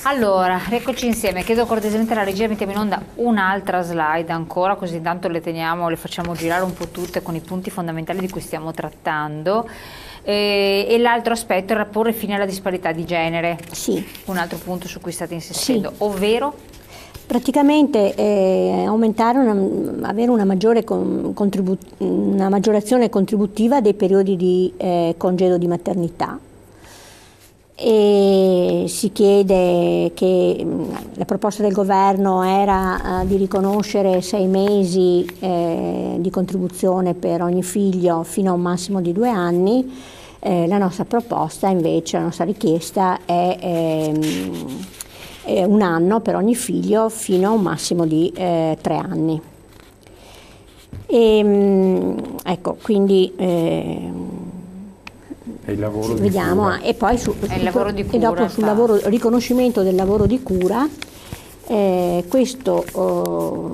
Allora, rieccoci insieme. Chiedo cortesemente alla regia, mettiamo in onda un'altra slide ancora, così intanto le teniamo, le facciamo girare un po' tutte con i punti fondamentali di cui stiamo trattando. E l'altro aspetto è porre fine alla disparità di genere. Sì. Un altro punto su cui state insistendo, sì. Ovvero? Praticamente aumentare, avere una maggiorazione contributiva dei periodi di congedo di maternità. E si chiede che la proposta del governo era di riconoscere 6 mesi di contribuzione per ogni figlio fino a un massimo di 2 anni. La nostra proposta invece, la nostra richiesta è 1 anno per ogni figlio fino a un massimo di 3 anni. Ecco, quindi il lavoro vediamo, di cura. E poi dopo sul riconoscimento del lavoro di cura, questo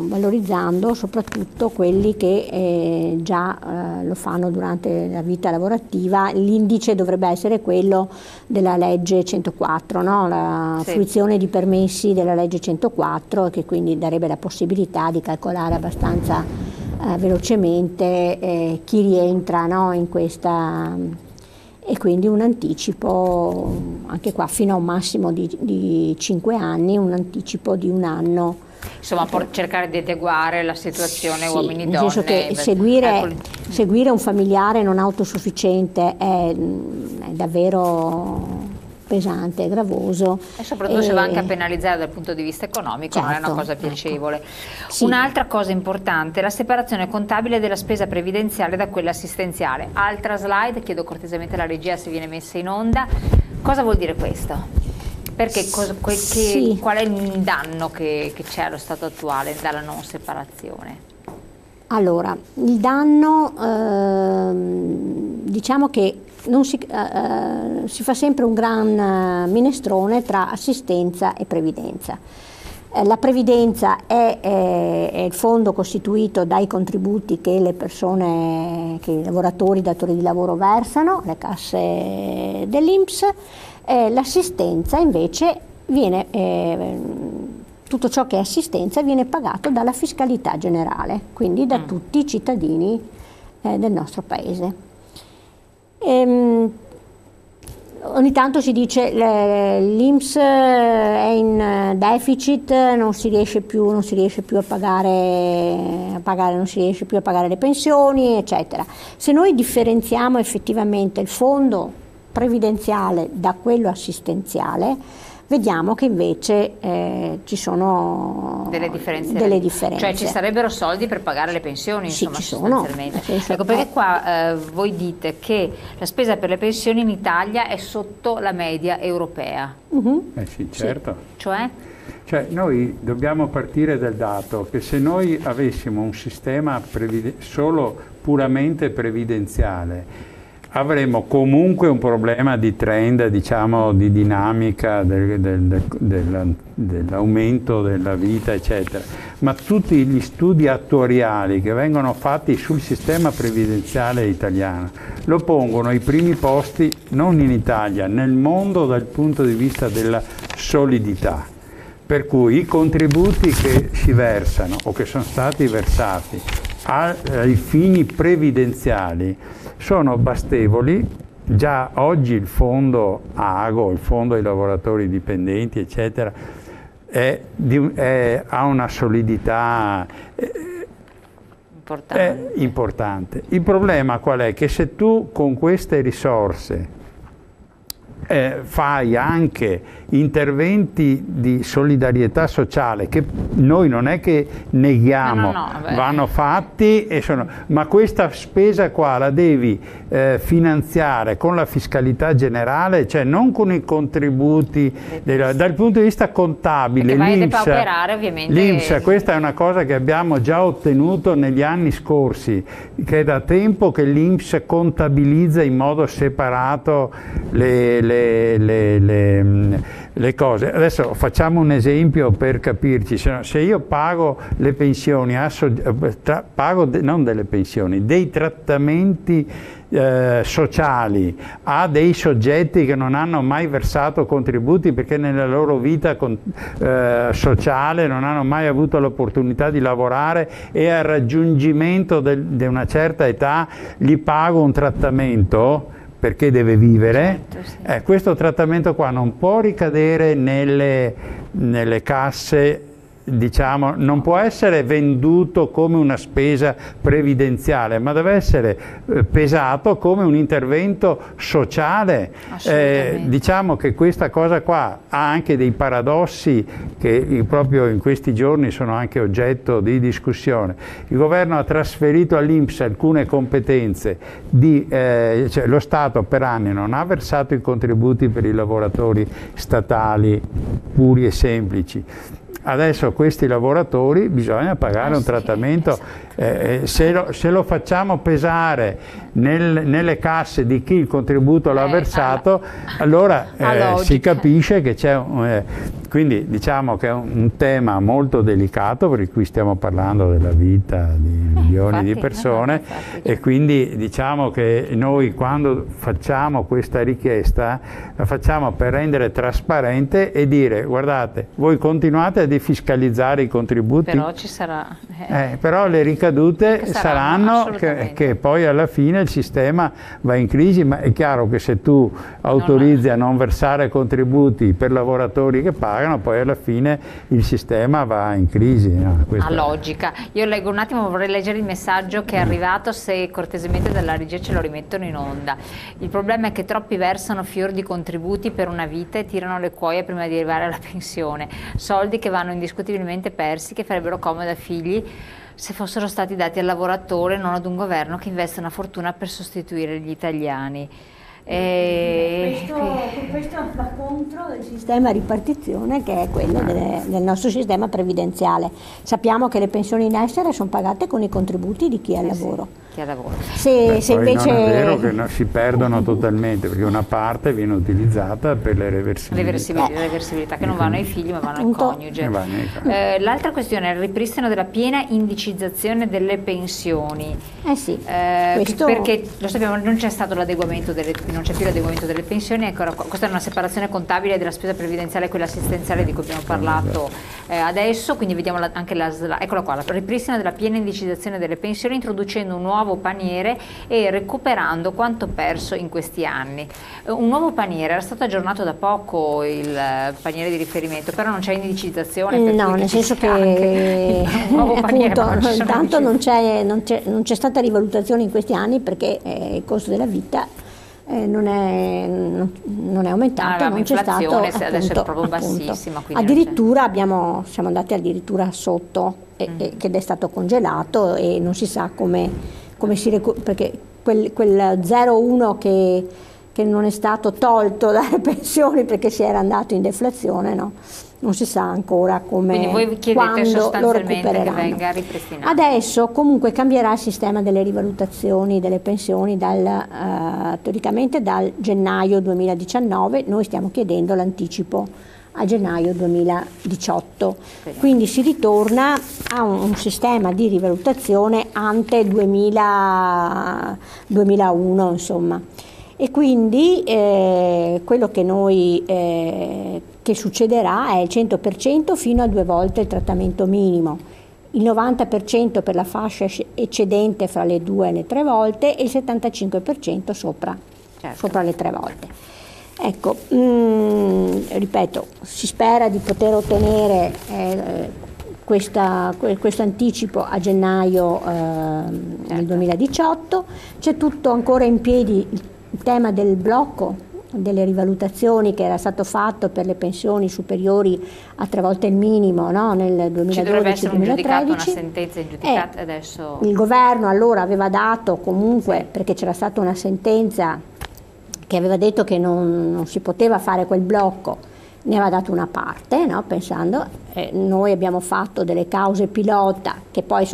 valorizzando soprattutto quelli che già lo fanno durante la vita lavorativa. L'indice dovrebbe essere quello della legge 104, no? La fruizione di permessi della legge 104, che quindi darebbe la possibilità di calcolare abbastanza velocemente chi rientra, no, in questa. E quindi un anticipo, anche qua fino a un massimo di 5 anni, un anticipo di 1 anno. Insomma, per cercare di adeguare la situazione uomini-donne. Nel senso che seguire un familiare non autosufficiente è davvero pesante, è gravoso. E soprattutto se va anche a penalizzare dal punto di vista economico, certo, non è una cosa piacevole. Ecco. Sì. Un'altra cosa importante, la separazione contabile della spesa previdenziale da quella assistenziale. Altra slide, chiedo cortesemente alla regia se viene messa in onda. Cosa vuol dire questo? Perché qual è il danno che c'è allo stato attuale dalla non separazione? Allora, il danno, diciamo che non si fa sempre un gran minestrone tra assistenza e previdenza. La previdenza è il fondo costituito dai contributi che le persone, che i lavoratori, i datori di lavoro versano, le casse dell'INPS. L'assistenza invece tutto ciò che è assistenza viene pagato dalla fiscalità generale, quindi da tutti i cittadini del nostro paese. Ogni tanto si dice l'INPS è in deficit, non si riesce più a pagare le pensioni, eccetera. Se noi differenziamo effettivamente il fondo previdenziale da quello assistenziale, vediamo che invece ci sono delle differenze. Cioè ci sarebbero soldi per pagare le pensioni, sì, insomma, ci sono. Ecco perché qua voi dite che la spesa per le pensioni in Italia è sotto la media europea. Sì, certo. Sì. Cioè noi dobbiamo partire dal dato che se noi avessimo un sistema solo puramente previdenziale, avremo comunque un problema di trend, diciamo, di dinamica dell'aumento della vita, eccetera. Ma tutti gli studi attuariali che vengono fatti sul sistema previdenziale italiano lo pongono ai primi posti, non in Italia, nel mondo dal punto di vista della solidità. Per cui i contributi che si versano o che sono stati versati ai fini previdenziali sono bastevoli. Già oggi il fondo AGO, il fondo ai lavoratori dipendenti, eccetera, ha una solidità importante. Il problema qual è? Che se tu con queste risorse fai anche interventi di solidarietà sociale che noi non è che neghiamo, vanno fatti, ma questa spesa qua la devi finanziare con la fiscalità generale, cioè non con i contributi dal punto di vista contabile. L'INPS, questa è una cosa che abbiamo già ottenuto negli anni scorsi, che è da tempo che l'INPS contabilizza in modo separato le le cose. Adesso facciamo un esempio per capirci. Se io pago le pensioni, non delle pensioni, dei trattamenti sociali a dei soggetti che non hanno mai versato contributi perché nella loro vita sociale non hanno mai avuto l'opportunità di lavorare, e al raggiungimento di una certa età gli pago un trattamento perché deve vivere, certo, sì. Questo trattamento qua non può ricadere nelle casse, diciamo, non può essere venduto come una spesa previdenziale, ma deve essere pesato come un intervento sociale. Diciamo che questa cosa qua ha anche dei paradossi che proprio in questi giorni sono anche oggetto di discussione. Il governo ha trasferito all'INPS alcune competenze, cioè lo Stato per anni non ha versato i contributi per i lavoratori statali puri e semplici. Adesso a questi lavoratori bisogna pagare un trattamento, se lo facciamo pesare nelle casse di chi il contributo l'ha versato, allora si capisce che c'è quindi diciamo che è un tema molto delicato, per cui stiamo parlando della vita di milioni di persone, e quindi diciamo che noi quando facciamo questa richiesta la facciamo per rendere trasparente e dire: guardate, voi continuate a defiscalizzare i contributi, però ci sarà però le ricadute saranno che poi alla fine il sistema va in crisi. Ma è chiaro che se tu autorizzi a non versare contributi per lavoratori che pagano, poi alla fine il sistema va in crisi, no? Ha logica. Io leggo un attimo, vorrei leggere il messaggio che è arrivato, se cortesemente dalla regia ce lo rimettono in onda. Il problema è che troppi versano fior di contributi per una vita e tirano le cuoia prima di arrivare alla pensione, soldi che vanno indiscutibilmente persi, che farebbero comodo ai figli se fossero stati dati al lavoratore, non ad un governo che investe una fortuna per sostituire gli italiani. Questo va contro il sistema di ripartizione, che è quello del nostro sistema previdenziale. Sappiamo che le pensioni in essere sono pagate con i contributi di chi è al lavoro. Chi ha lavoro. Se invece non è vero che si perdono totalmente, perché una parte viene utilizzata per le reversibilità che non vanno ai figli ma vanno al coniuge. L'altra questione è il ripristino della piena indicizzazione delle pensioni. Perché lo sappiamo, non c'è stato l'adeguamento non c'è più l'adeguamento delle pensioni, questa è una separazione contabile della spesa previdenziale e quella assistenziale di cui abbiamo parlato adesso, quindi vediamo anche eccola qua, la ripristino della piena indicizzazione delle pensioni, introducendo un nuovo paniere e recuperando quanto perso in questi anni. Un nuovo paniere, era stato aggiornato da poco il paniere di riferimento, però non c'è indicizzazione. No, nel senso che intanto non c'è stata rivalutazione in questi anni, perché il costo della vita non è aumentato, non c'è stato, adesso è proprio bassissima. Addirittura siamo andati addirittura sotto, ed è stato congelato e non si sa come si recupera, perché quel 0,1 che non è stato tolto dalle pensioni perché si era andato in deflazione, no? Non si sa ancora come, quindi voi chiedete sostanzialmente che venga ripristinato. Adesso comunque cambierà il sistema delle rivalutazioni delle pensioni teoricamente dal gennaio 2019, noi stiamo chiedendo l'anticipo a gennaio 2018, quindi si ritorna a un sistema di rivalutazione ante 2001, insomma. E quindi quello che succederà è il 100% fino a 2 volte il trattamento minimo, il 90% per la fascia eccedente fra le 2 e le 3 volte e il 75% sopra le 3 volte. Ecco, ripeto, si spera di poter ottenere questo anticipo a gennaio del 2018. C'è tutto ancora in piedi il tema del blocco delle rivalutazioni che era stato fatto per le pensioni superiori a 3 volte il minimo, no? Nel 2012-2013. Ci dovrebbe essere una sentenza ingiudicata adesso. Il governo allora aveva dato comunque, perché c'era stata una sentenza che aveva detto che non si poteva fare quel blocco, ne aveva dato una parte, no? Pensando, noi abbiamo fatto delle cause pilota che poi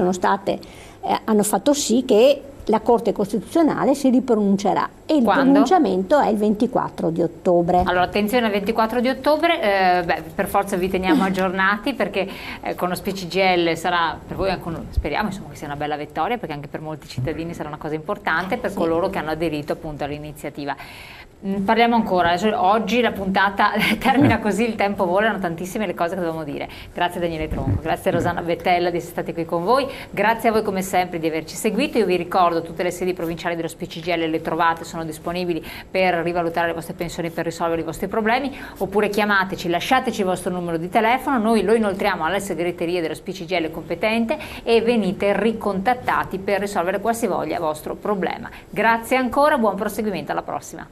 hanno fatto sì che la Corte Costituzionale si ripronuncerà e il pronunciamento è il 24 di ottobre. Allora attenzione al 24 di ottobre, per forza vi teniamo aggiornati, perché con lo CGIL sarà per voi, speriamo insomma, che sia una bella vittoria, perché anche per molti cittadini sarà una cosa importante, per coloro che hanno aderito appunto all'iniziativa. Parliamo ancora, oggi la puntata termina così, il tempo vola, erano tantissime le cose che dovevamo dire. Grazie Daniele Tronco, grazie Rosanna Bettella di essere stati qui con voi, grazie a voi come sempre di averci seguito. Io vi ricordo tutte le sedi provinciali dello CGIL le trovate, sono disponibili per rivalutare le vostre pensioni, per risolvere i vostri problemi, oppure chiamateci, lasciateci il vostro numero di telefono, noi lo inoltriamo alle segreterie dello CGIL competente e venite ricontattati per risolvere qualsivoglia vostro problema. Grazie ancora, buon proseguimento, alla prossima.